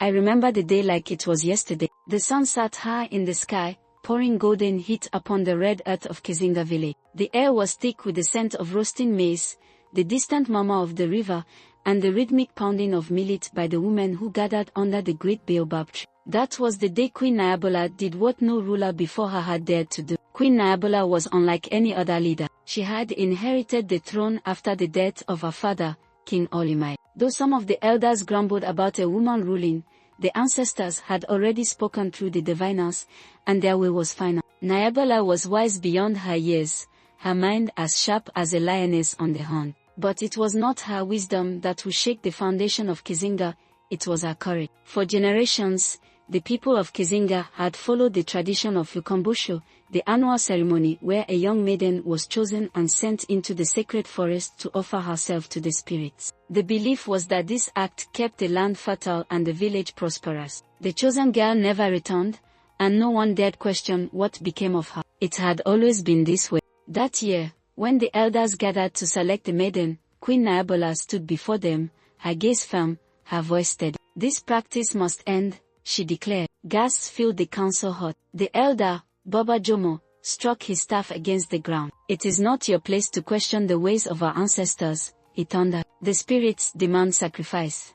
I remember the day like it was yesterday. The sun sat high in the sky, pouring golden heat upon the red earth of Kizinga village. The air was thick with the scent of roasting maize, the distant murmur of the river, and the rhythmic pounding of millet by the women who gathered under the great baobab tree. That was the day Queen Nyabola did what no ruler before her had dared to do. Queen Nyabola was unlike any other leader. She had inherited the throne after the death of her father, King Olimai. Though some of the elders grumbled about a woman ruling, the ancestors had already spoken through the diviners, and their will was final. Nyabola was wise beyond her years, her mind as sharp as a lioness on the hunt. But it was not her wisdom that would shake the foundation of Kizinga, it was her courage. For generations, the people of Kizinga had followed the tradition of Ukumbusho, the annual ceremony where a young maiden was chosen and sent into the sacred forest to offer herself to the spirits. The belief was that this act kept the land fertile and the village prosperous. The chosen girl never returned, and no one dared question what became of her. It had always been this way. That year, when the elders gathered to select the maiden, Queen Nyabola stood before them, her gaze firm, her voice steady. This practice must end, she declared. Gasps filled the council hall. The elder, Baba Jomo, struck his staff against the ground. It is not your place to question the ways of our ancestors, he thundered. The spirits demand sacrifice.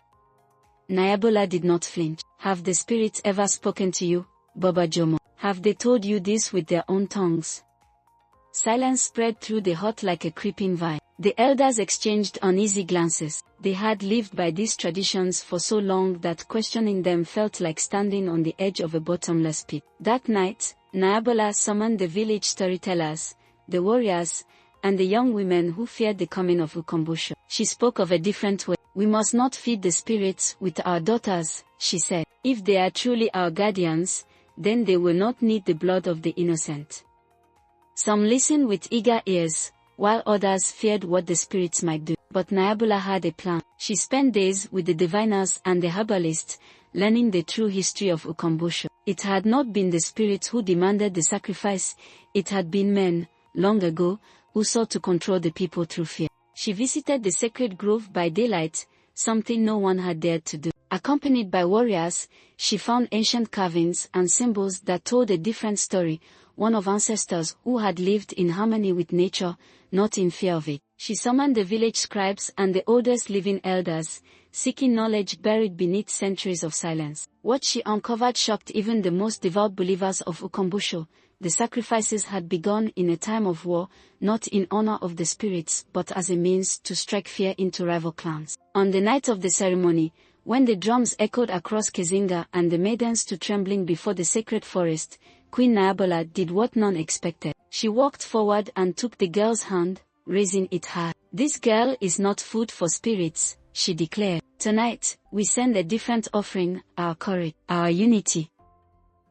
Nyabola did not flinch. Have the spirits ever spoken to you, Baba Jomo? Have they told you this with their own tongues? Silence spread through the hut like a creeping vine. The elders exchanged uneasy glances. They had lived by these traditions for so long that questioning them felt like standing on the edge of a bottomless pit. That night, Nyabola summoned the village storytellers, the warriors, and the young women who feared the coming of Ukumbusho. She spoke of a different way. We must not feed the spirits with our daughters, she said. If they are truly our guardians, then they will not need the blood of the innocent. Some listened with eager ears, while others feared what the spirits might do. But Nyabola had a plan. She spent days with the diviners and the herbalists, learning the true history of Ukumbusho. It had not been the spirits who demanded the sacrifice, it had been men, long ago, who sought to control the people through fear. She visited the sacred grove by daylight, something no one had dared to do. Accompanied by warriors, she found ancient carvings and symbols that told a different story, one of ancestors who had lived in harmony with nature, not in fear of it. She summoned the village scribes and the oldest living elders, seeking knowledge buried beneath centuries of silence. What she uncovered shocked even the most devout believers of Ukumbusho. The sacrifices had begun in a time of war, not in honor of the spirits, but as a means to strike fear into rival clans. On the night of the ceremony, when the drums echoed across Kizinga and the maidens stood trembling before the sacred forest, Queen Nyabola did what none expected. She walked forward and took the girl's hand, raising it high. This girl is not food for spirits, she declared. Tonight, we send a different offering, our courage, our unity.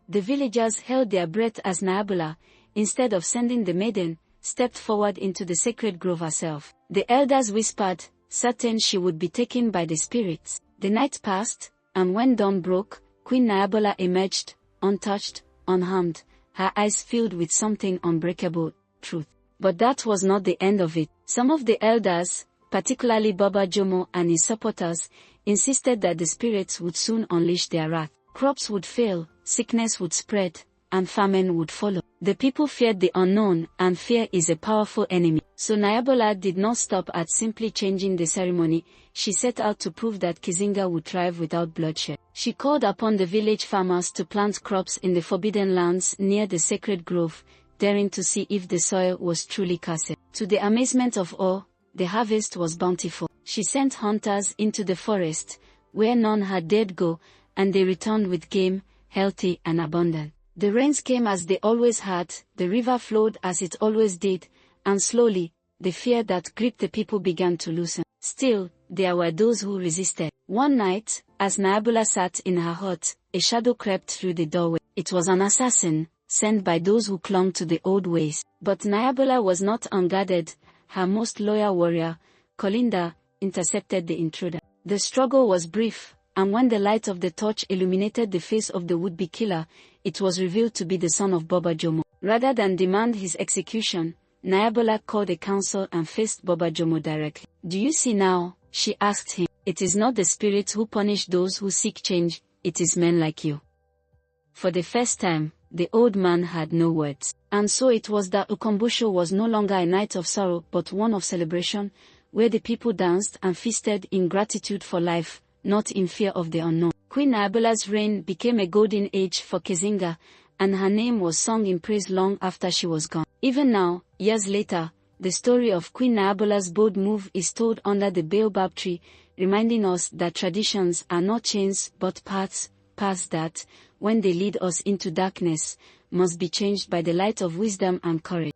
The villagers held their breath as Nyabola, instead of sending the maiden, stepped forward into the sacred grove herself. The elders whispered, certain she would be taken by the spirits. The night passed, and when dawn broke, Queen Nyabola emerged, untouched, unharmed, her eyes filled with something unbreakable, truth. But that was not the end of it. Some of the elders, particularly Baba Jomo and his supporters, insisted that the spirits would soon unleash their wrath. Crops would fail, sickness would spread, and famine would follow. The people feared the unknown, and fear is a powerful enemy. So Nyabola did not stop at simply changing the ceremony. She set out to prove that Kizinga would thrive without bloodshed. She called upon the village farmers to plant crops in the forbidden lands near the sacred grove, daring to see if the soil was truly cursed. To the amazement of all, the harvest was bountiful. She sent hunters into the forest, where none had dared go, and they returned with game, healthy and abundant. The rains came as they always had, the river flowed as it always did, and slowly, the fear that gripped the people began to loosen. Still, there were those who resisted. One night, as Nyabola sat in her hut, a shadow crept through the doorway. It was an assassin, sent by those who clung to the old ways. But Nyabola was not unguarded. Her most loyal warrior, Kolinda, intercepted the intruder. The struggle was brief, and when the light of the torch illuminated the face of the would-be killer, it was revealed to be the son of Baba Jomo. Rather than demand his execution, Nyabola called a council and faced Baba Jomo directly. "Do you see now?" she asked him. "It is not the spirits who punish those who seek change, it is men like you. For the first time, the old man had no words. And so it was that Ukombusho was no longer a night of sorrow but one of celebration, where the people danced and feasted in gratitude for life, not in fear of the unknown. Queen Nyabola's reign became a golden age for Kizinga, and her name was sung in praise long after she was gone. Even now, years later, the story of Queen Nyabola's bold move is told under the baobab tree, reminding us that traditions are not chains but paths that, when they lead us into darkness, must be changed by the light of wisdom and courage.